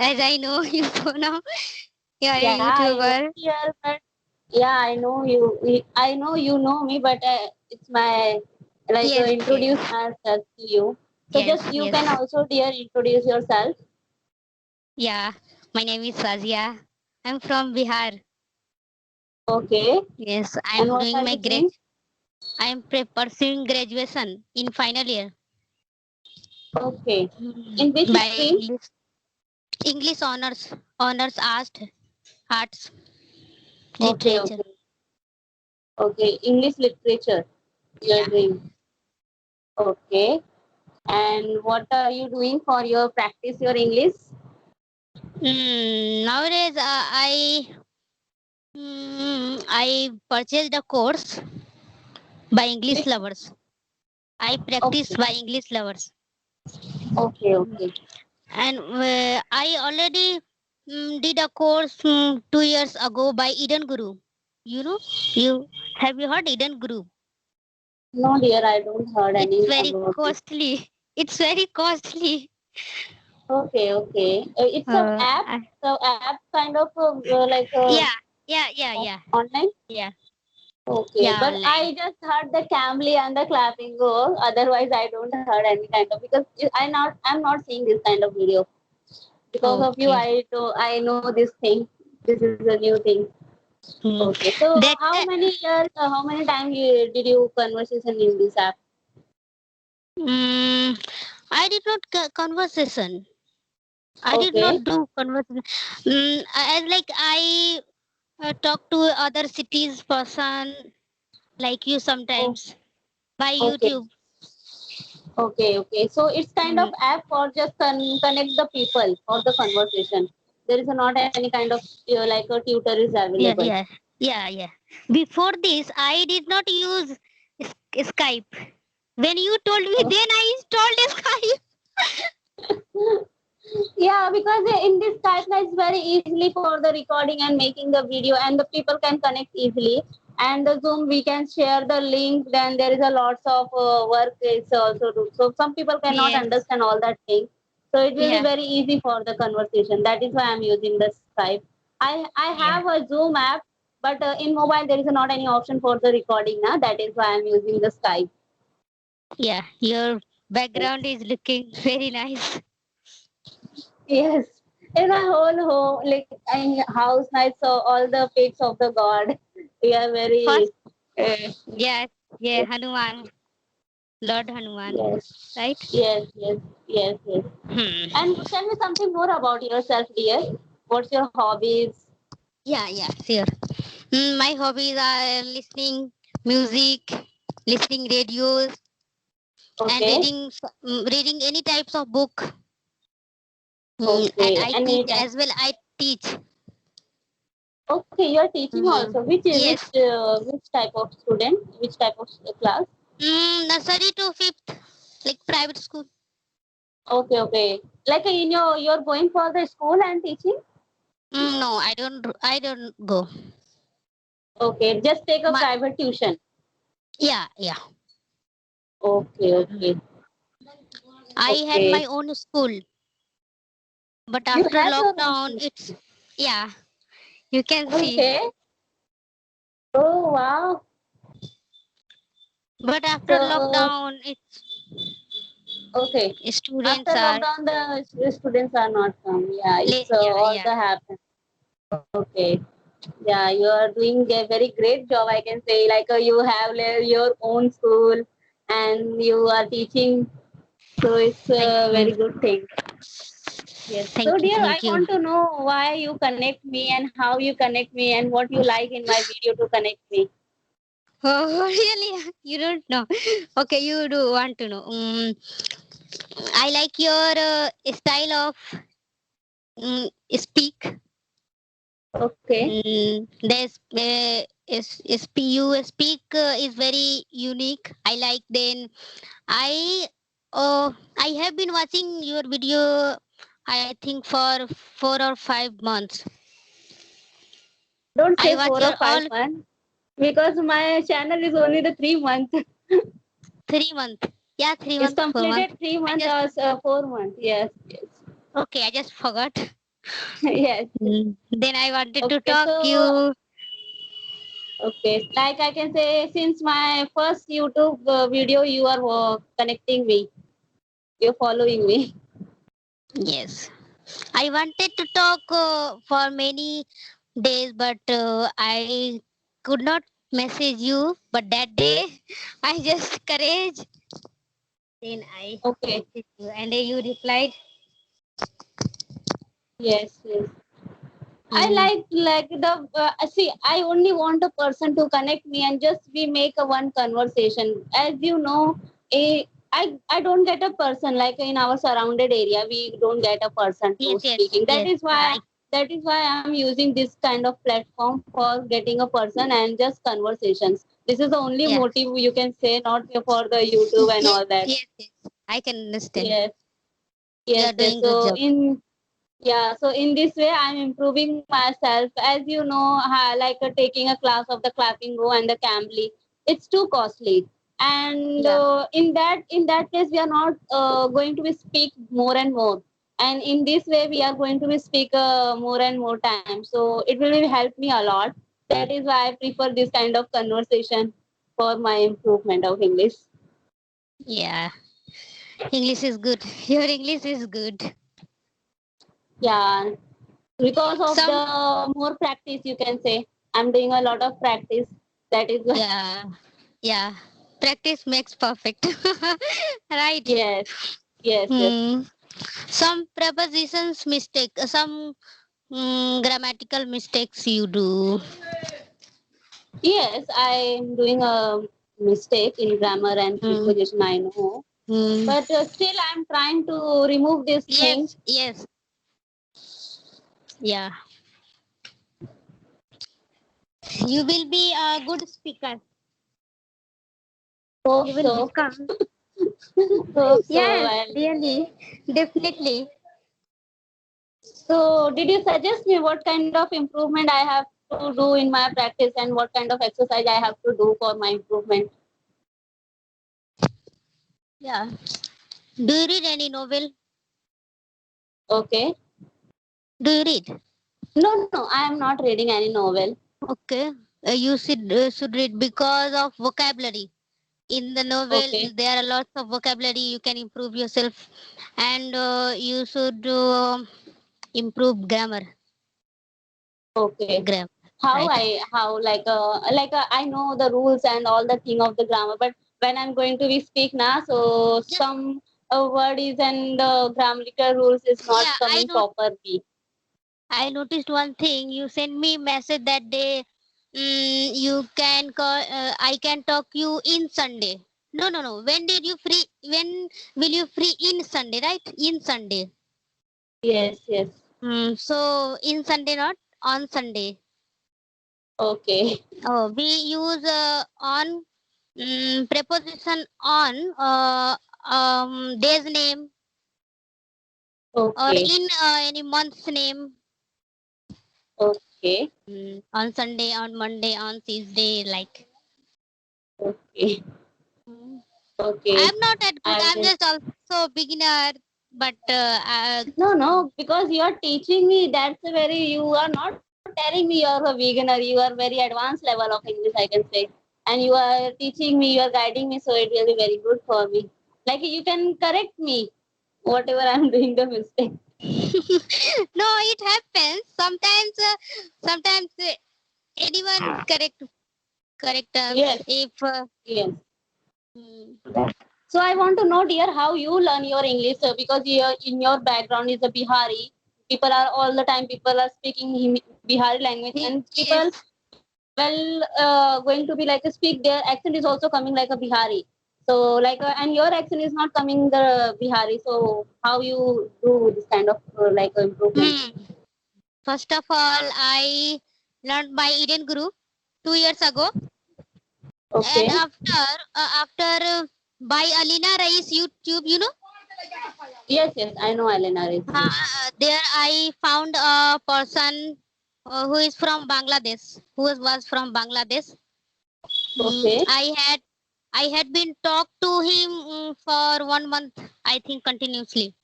as I know you so now. You are a Yeah, I was YouTuber. here, but yeah, I know you. I know you know me, but it's my Yes, introduce yes, myself to you. So yes, just you can yes. also dear introduce yourself. Yeah, my name is Sazia. I'm from Bihar. Okay, Yes, and I'm what doing are my you grad. doing? I'm pursuing graduation in final year. Okay, in which By stream? English honors arts Okay, literature. okay, okay. English literature. You are Yeah. doing. Okay, and what are you doing for your practice your English? Nowadays, I purchased a course by English Which? lovers. I practice Okay, by English lovers, okay, okay. and I already did a course 2 years ago by Eden Guru. You know, you have you heard Eden Guru? No, dear, I don't heard It's any very about this. costly. It's very costly. Okay, okay. It's a Uh, app, I- so app kind of yeah, yeah. online. Yeah, Okay, yeah, but online. I just heard the Cambly and the clapping go. Otherwise, I don't heard any kind of because I'm not seeing this kind of video because of you. Okay. I know this thing. This is a new thing. Hmm. Okay, so That how many times did you conversation in this app? mm, I did not conversation. I did Okay, not do conversation. I talk to other cities person like you oh, sometimes by okay. YouTube. Okay, okay. So it's kind of Mm, app for just connect the people for the conversation. There is not any kind of like a tutor is yeah, available. yeah, yeah. Before this, I did not use Skype. When you told me, Oh. then I installed Skype. Yeah, because in this Skype now it's very easily for the recording and making the video, and the people can connect easily. And the Zoom we can share the link. Then there is a lots of work is also do. So some people cannot Yes, understand all that thing. So it will be yeah, very easy for the conversation. That is why I'm using the Skype. I have yeah, a Zoom app, but in mobile there is not any option for the recording now. That is why I'm using the Skype. yeah. Your background is looking very nice. Yes. In my whole home, like in house night, so all the pics of the god. We are very First, uh, yeah, yeah, Hanuman, Lord Hanuman, yes, right? yes. And Hmm. tell me something more about yourself, dear. What's your hobbies? Yeah, sure. My hobbies are listening music, listening radios, and Okay, reading any types of book. And okay. I And teach anytime. as well. I teach. Okay, you are teaching Mm, also. yes. Which type of student? Which type of class? Nursery to fifth, like private school. Okay, okay. Like you're going for the school and teaching. No, I don't. I don't go. Okay, just take a My, private tuition. yeah. Okay, Mm. okay, I had okay. my own school, but You after have your own lockdown, school. it's yeah. You can see. Okay. Oh wow. But after So lockdown, it's okay. After students are lockdown, the students are not come. Yeah, it's all yeah. the happen. Okay. Yeah, you are doing a very great job. I can say like you have your own school and you are teaching. So it's Thank a you, very good thing. Yes. So thank you, dear, I thank you. want to know why you connect me and how you connect me and what you like in my video to connect me. Oh, really? You don't know? Okay, you do want to know. I like your style of speak. Okay. There's you speak is very unique. I like. Then I I have been watching your video. I think for 4 or 5 months. Don't I say watch four or your five all months because my channel is only the 3 months. 3 months. Yeah, three It's months, 4 months. completed three I months just or 4 months. Yes, yes. okay. I just forgot. Yes. Then I wanted to Okay. talk So you. okay, like I can say, since my first YouTube video, you are connecting me. You're following me. Yes. I wanted to talk for many days, but I could not message you. But that day, I just courage. Then I Okay. messaged you, and you replied. Yes. Yes. I Mm, like the see. I only want a person to connect me and just we make a one conversation. As you know, I don't get a person like in our surrounded area. We don't get a person yes, to yes, speaking. yes. That is why I'm using this kind of platform for getting a person and just conversations. This is the only Yeah. motive you can say, not for the YouTube and Yes, all that. yes, yes. I can understand. Yes, You yes, are yes. doing good So job. in yeah, so in this way, I'm improving myself. As you know, like taking a class of the clapping go and the Cambly, it's too costly. And Yeah. in that case, we are not going to be speak more and more. And in this way, we are going to be speak more and more time. So it will help me a lot. That is why I prefer this kind of conversation for my improvement of English. Yeah. English is good. Your English is good. Yeah, because of Some, the more practice, you can say I'm doing a lot of practice. That is why. yeah, yeah. Practice makes perfect. Right. Yes, yes, yes, Hmm. Some prepositions mistake, some grammatical mistakes you do. yes. I'm doing a mistake in grammar and Mm, preposition. I know, mm. but still, I'm trying to remove these things. Yes, yes, yeah. You will be a good speaker. Hope You will so. become. Hope so. Yes, Well, really, definitely. so did you suggest me what kind of improvement I have to do in my practice and what kind of exercise I have to do for my improvement? Yeah. Do you read any novel? Okay. Do you read? No, no, I am not reading any novel. Okay. You should read because of vocabulary. In the novel, Okay. there are lots of vocabulary. You can improve yourself, and you should improve grammar. Okay. Grammar, How right? how I know the rules and all the thing of the grammar, but when I'm going to be speak now, so Just some word is and the grammatical rules is not yeah, coming properly. I noticed one thing. You sent me message that day. You can call. I can talk you in Sunday. No, no, no. When did you free? When will you free in Sunday? Right? In Sunday. Yes, yes. So in Sunday, not on Sunday. Okay. Oh, we use on preposition on day's name or Okay. in any month's name. Okay. On Sunday, on Monday, on Tuesday, like. Okay. Mm. Okay. I'm not that good. I I'm will. just also beginner, but No, no, because you are teaching me. That's a very. You are not telling me you are a beginner. You are very advanced level of English, I can say, and you are teaching me. You are guiding me, so it will be very good for me. Like you can correct me whatever I'm doing the mistake. no, it happens sometimes. Sometimes anyone correct us Yes, if. yes. Mm, So I want to know, dear, how you learn your English because in your background is a Bihari. People are all the time. People are speaking Bihari language, and people yes. well going to be like a speak. Their accent is also coming like a Bihari. So like and your accent is not coming the Bihari. So how you do this kind of improvement? Hmm. First of all, I learned by Eden Group 2 years ago, and Okay. after by Alina Rais YouTube, Yes, yes, I know Elena Rizvi. there I found a person who is from Bangladesh, was from Bangladesh. Mm, Okay. I had I had been talked to him for 1 month, I think continuously.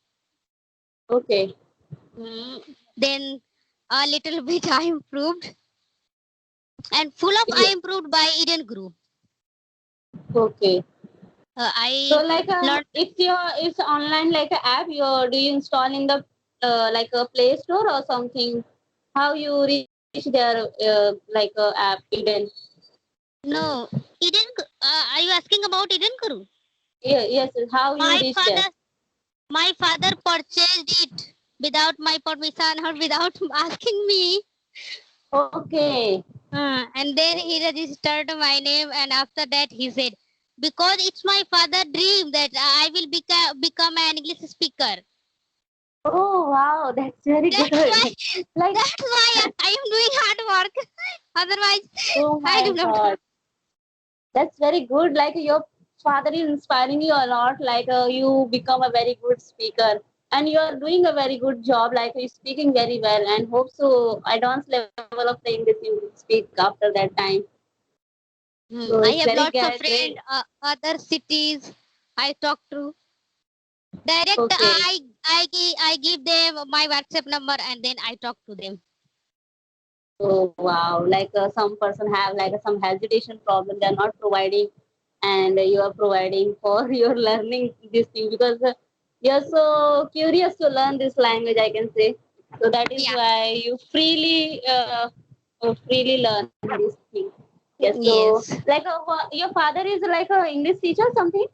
Okay. Mm. Then a little bit I improved, and full of I improved by Eden Group. Okay. So I like learned. it's online like a app. Do you install in the like a Play Store or something? How you reach their like app Eden? No, Eden. Are you asking about Eden Guru? Yeah, yes. How you My reach there? father, my father purchased it without my permission or without asking me. Okay. And then he registered my name, and after that he said, because it's my father dream that I will become an English speaker. Oh wow, that's very That's why good. Like that's why I am doing hard work. Otherwise, oh I my do not god, have. that's very good. Like your father is inspiring you a lot. Like you become a very good speaker, and you are doing a very good job. Like you're speaking very well, and hope so advanced level of the English you will speak after that time. So I it's have very lots of great. friends, other cities I talk to. Direct, Okay. I give them my WhatsApp number and then I talk to them. Oh wow! Like some person have like some hesitation problem, they are not providing, and you are providing for your learning this thing because you are so curious to learn this language. I can say so that is Yeah. why you freely learn this thing. Yes. So Yes. like your father is like a English teacher, something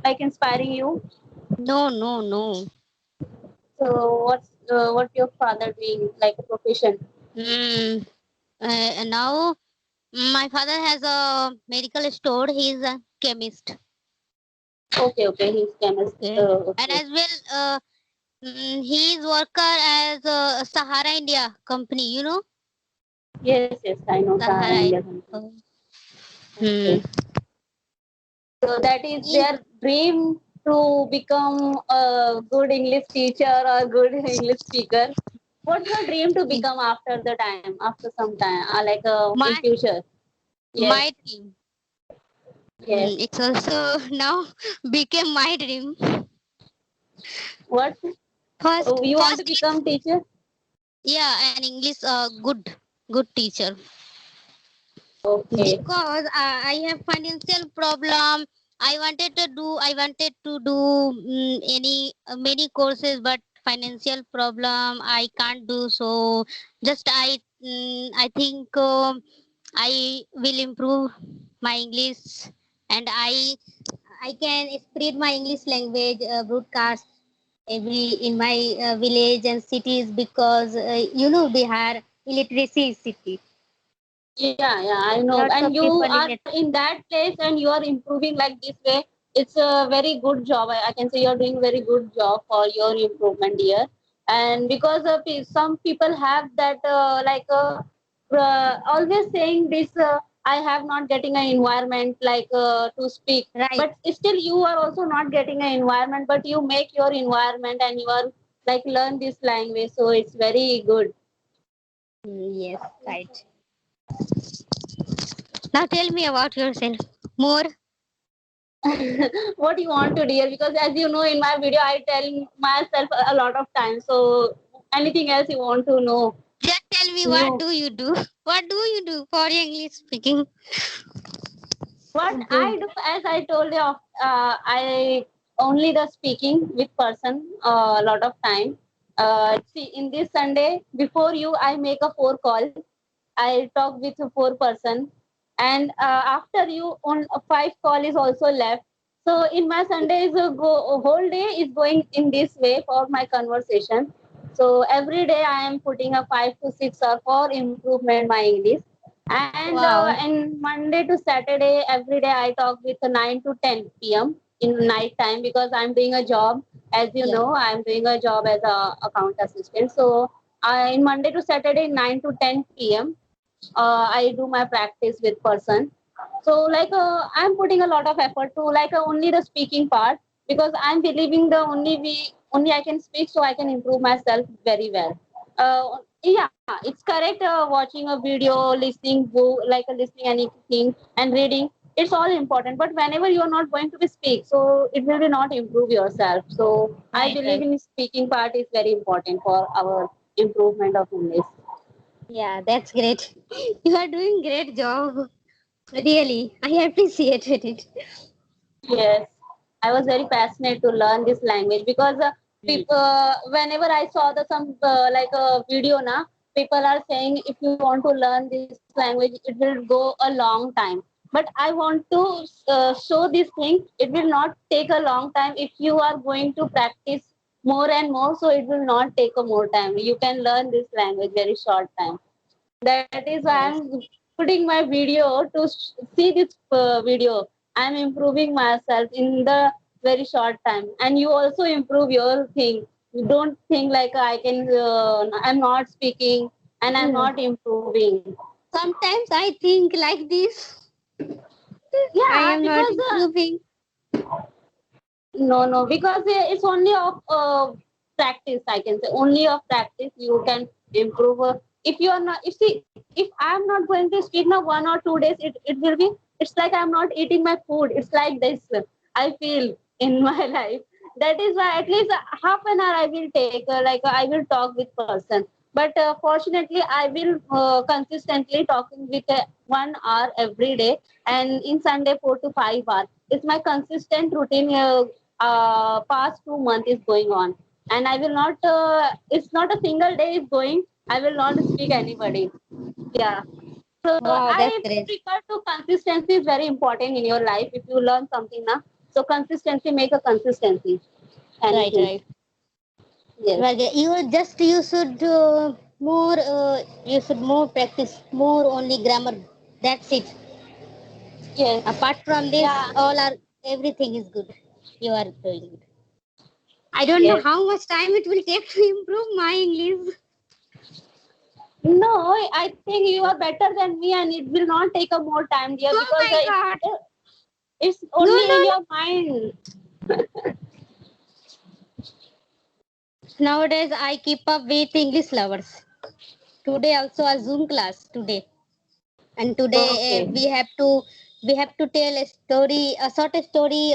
like inspiring you. No, no, no. So what your father doing like a profession? Mm, now my father has a medical store. He is a chemist. Okay, okay, he's chemist. Okay. And Okay. as well, he is worker as Sahara India company. You know Yes, yes, I know Sahara Sahara. India company. Uh, hmm. Okay. So that is He- their dream to become a good English teacher or good English speaker. What's your dream to become after the time, after some time, like in my future? Yes, my dream. yes. It's also now became my dream. What? First, Oh, you want to first, become teacher? yeah, an English good teacher. Okay. Because I have financial problem. I wanted to do any many courses, but financial problem I can't do. So just I think I will improve my English, and I can spread my English language broadcast every in my village and cities, because Bihar illiteracy is city. Yeah, yeah, I know. Lots And of you people are in it. in that place and you are improving like this way. It's a very good job. I can say you're doing very good job for your improvement here. And because of some people have that always saying this, I have not getting an environment like to speak. Right. But still you are also not getting an environment, but you make your environment and you are like learn this language. So it's very good. Yes, right. Now tell me about yourself more. What you want to dear because as you know in my video I tell myself a lot of times, so anything else you want to know Just tell me, what new? do you do? What do you do for English speaking? What I Good. do, as I told you, I only the speaking with person a lot of time. See, in this Sunday before you I make a 4 call. I talk with a 4 person, and after you on a 5 call is also left. So in my Sundays, a whole day is going in this way for my conversation. So every day I am putting a 5 to 6 hour for improvement my English. And Wow. in Monday to Saturday, every day I talk with 9 to 10 p.m. in night time because I'm doing a job. As you Yeah. know, I'm doing a job as a account assistant. So in Monday to Saturday, 9 to 10 p.m. I do my practice with person. So like I'm putting a lot of effort to like only the speaking part because I'm believing the only I can speak so I can improve myself very well. Yeah, it's correct. Watching a video, listening book, like listening anything and reading, it's all important. But whenever you're not going to be speak, so it will be not improve yourself. So I Right, believe right. in speaking part is very important for our improvement of English. Yeah, that's great. You are doing great job. Really, I appreciated it. Yes, I was very passionate to learn this language because whenever I saw the some like a video now, people are saying if you want to learn this language, it will go a long time. But I want to show this thing. It will not take a long time if you are going to practice more and more. So it will not take a more time. You can learn this language very short time. That is why Yes. I'm putting my video to see this video. I'm improving myself in the very short time, and you also improve your thing. You don't think like I can. I'm not speaking and I'm Hmm. not improving. Sometimes I think like this. I Yeah, am not because improving. no, because it's only of practice. I can say only of practice you can improve. If you are not, if I'm not going to speak now 1 or 2 days, it will be. It's like I'm not eating my food. It's like this. I feel in my life. That is why at least half an hour I will take. Like I will talk with person. But fortunately, I will consistently talking with 1 hour every day, and in Sunday 4 to 5 hours. It's my consistent routine. Past 2 months is going on, and I will not. It's not a single day is going. I will not speak anybody. Yeah. So Wow, that's I great. prefer to consistency is very important in your life. If you learn something now, so consistency make a consistency. Right, Anything. right. Yes. Well, yeah, you should more you should more practice more only grammar. That's it. Yes. Apart from this, Yeah. all are everything is good. You are doing good. I don't know Yes. how much time it will take to improve my English. No, I think you are better than me, and it will not take a more time, dear, Oh because my god! it's No, only no, in no. your mind. Nowadays, I keep up with English lovers. Today also a Zoom class today, and today Okay. we have to tell a story, a short story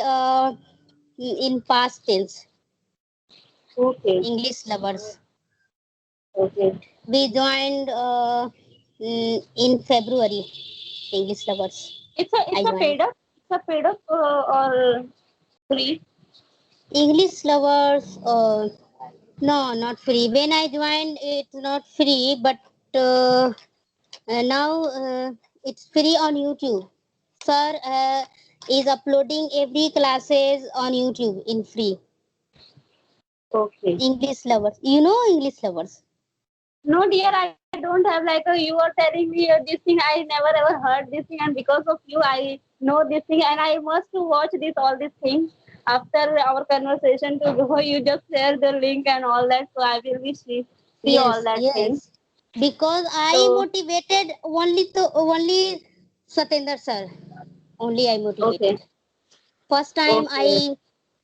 in past tense. Okay. English lovers. Okay. We joined in February. English lovers. It's I a joined. paid up. It's a paid up or free. English lovers. No, not free. When I joined, it's not free, but now it's free on YouTube. Sir is uploading every classes on YouTube in free. Okay. English lovers. You know English lovers. No, dear, I don't have like you are telling me this thing. I never ever heard this thing, and because of you, I know this thing, and I must to watch this all these things after our conversation to go. You just share the link and all that, so I will be see all Yes, that thing. yes. Because I So motivated only Satendra sir. Only I okay, motivated. First time okay,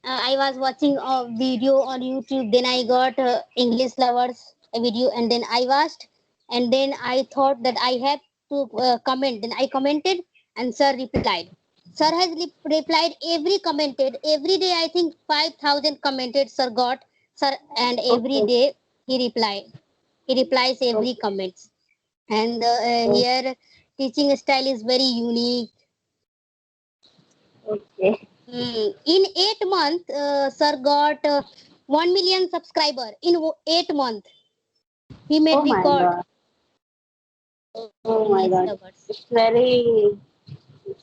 I was watching a video on YouTube. Then I got English lovers a video, and then I watched, and then I thought that I have to comment. Then I commented, and sir replied. Sir has replied every commented every day. I think 5,000 commented. Sir got sir, and every okay, day he replied. He replies every okay, comments, and okay, here teaching style is very unique. okay. In 8 months, sir got 1 million subscriber. In 8 months, he made Oh my record. god. Oh my English god. lovers. It's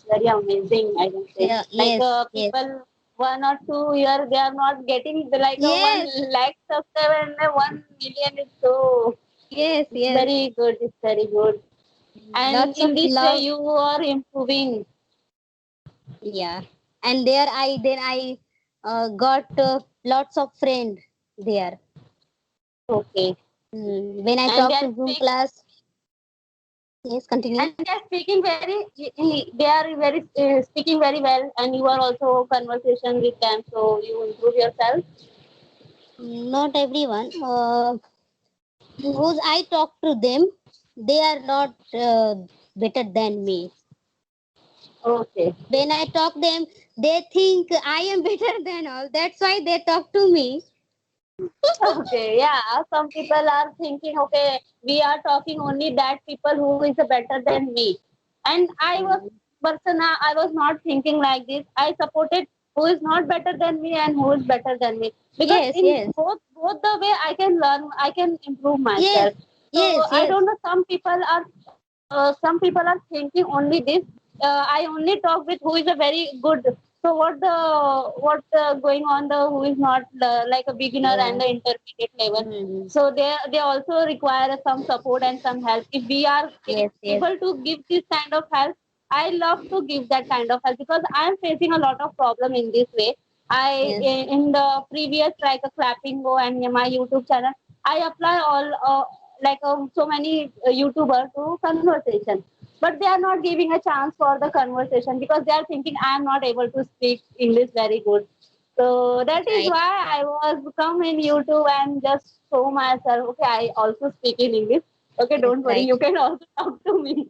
very amazing. I can say Yeah. like Yes. Yes. people 1 or 2 year they are not getting the, like a one Yes. lakh subscriber and 1 million is so Yes. it's Yes. very good. It's very good. And Lots in of this way love. you are improving. Yeah. And there I got lots of friend there. Okay. When I And they talk are to Zoom speak class, yes, continue. and they are speaking very they are very speaking very well, and you are also conversation with them, so you improve yourself. Not everyone. Whose I talk to them, they are not better than me. Okay. When I talk them, they think I am better than all. That's why they talk to me. Okay, yeah. Some people are thinking, okay, we are talking only that people who is better than me. And I was person, I was not thinking like this. I supported who is not better than me and who is better than me. Because Yes, in yes, both the way I can learn, I can improve yes, myself. So yes, I yes, don't know. Some people are thinking only this. I only talk with who is a very good. So what going on the who is not like a beginner yeah. and the intermediate level. Mhm. So they also require some support and some help. If we are Yes, yes, able to give this kind of help, I love to give that kind of help because I am facing a lot of problem in this way. yes, In the previous like a clapping go and my YouTube channel, I apply all so many YouTubers to conversation, but they are not giving a chance for the conversation because they are thinking I am not able to speak English very good. So that is right, why I was come in YouTube and just show myself. Okay, I also speak in English. Okay, yes, don't worry, right. you can also talk to me.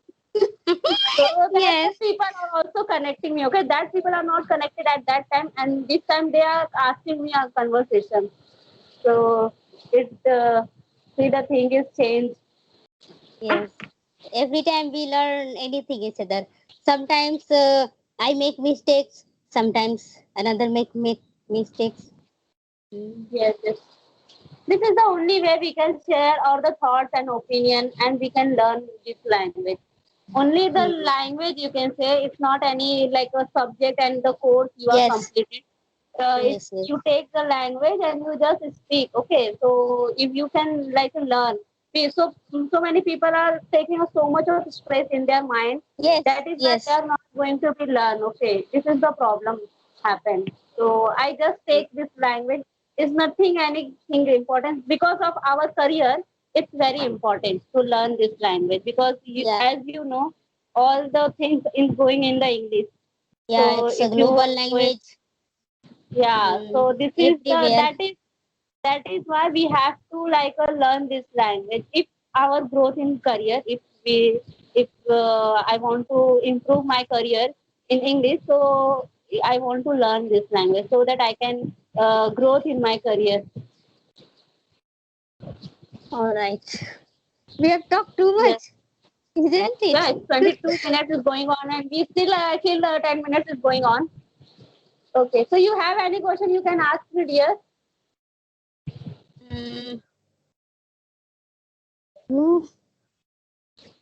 So that the Yes, people are also connecting me. Okay, that people are not connected at that time, and this time they are asking me a conversation. So it see the thing is changed. yes. Every time we learn anything each other. Sometimes I make mistakes. Sometimes another make mistakes. Mm. Yes, yes. This is the only way we can share all the thoughts and opinion, and we can learn this language. Only the Mm. language you can say. It's not any like a subject and the course you are Yes, completed. It's yes, yes, you take the language and you just speak. Okay, so if you can like learn, so many people are taking so much of stress in their mind. yes, That is why they yes. are not going to be learn. Okay, this is the problem happen. So I just take this language. Is nothing anything important because of our career. It's very important to learn this language because Yeah, as you know, all the things is going in the English. yeah. So It's a if you global going, language. yeah. So Mm. this is the Everywhere. that is why we have to like learn this language. If our growth in career, if I want to improve my career in English, so I want to learn this language so that I can growth in my career. All right. We have talked too Yes. much, isn't it? Yeah, it's 22 minutes is going on, and we still 10 minutes is going on. Okay, so you have any question you can ask me, dear? Mm. Mm.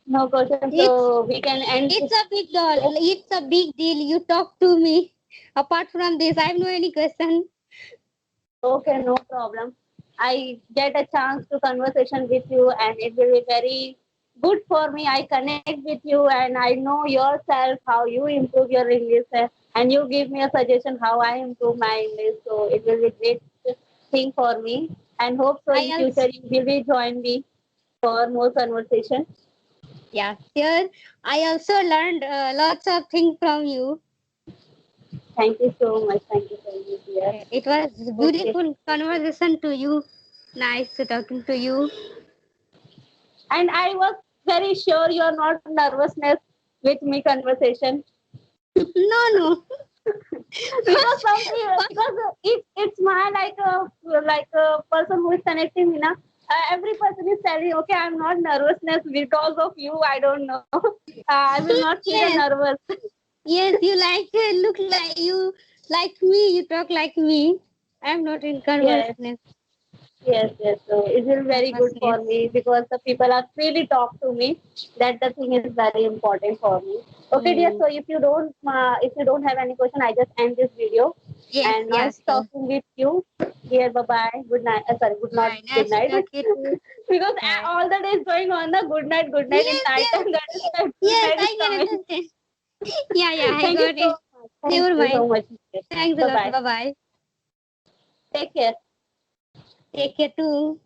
No question, It's so we can end it's this. a big deal. It's a big deal. You talk to me. Apart from this, I have no any question. Okay, no problem. I get a chance to conversation with you, and it will be very good for me. I connect with you, and I know yourself how you improve your English, and you give me a suggestion how I improve my English. So it will be great thing for me, and hope so I in also, future you will be join me for more conversation. yeah, here I also learned lots of things from you. Thank you so much. Thank you so much, dear. It was Okay. beautiful conversation to you. Nice to talking to you. And I was very sure you're not nervousness with me conversation. No, no. Because First, first, because it's my like a person who is connecting me now. Every person is telling, okay, I'm not nervousness because of you. I don't know. I will not feel a yes, nervous. yes. You like look like you like me. You talk like me. I'm not in Yes. converseness. Yes, yes. So it is very good for Nervousness. me because the people are really talk to me. That the thing is very important for me. Okay, dear. Hmm. So if you don't have any question, I just end this video. Yes, And nice yes. So, talking with you. Dear, bye bye. Good night. Sorry, good not bye. good Nice to night. talk to you. Because Bye. all the days going on the good night in Yes, night yes, time. That is why good yes. night is I can coming. understand. Yeah, yeah. I Thank you got so it. much. Thank Never you mind. so much. Thanks a Bye lot. bye. Bye bye. Take care. Take care too.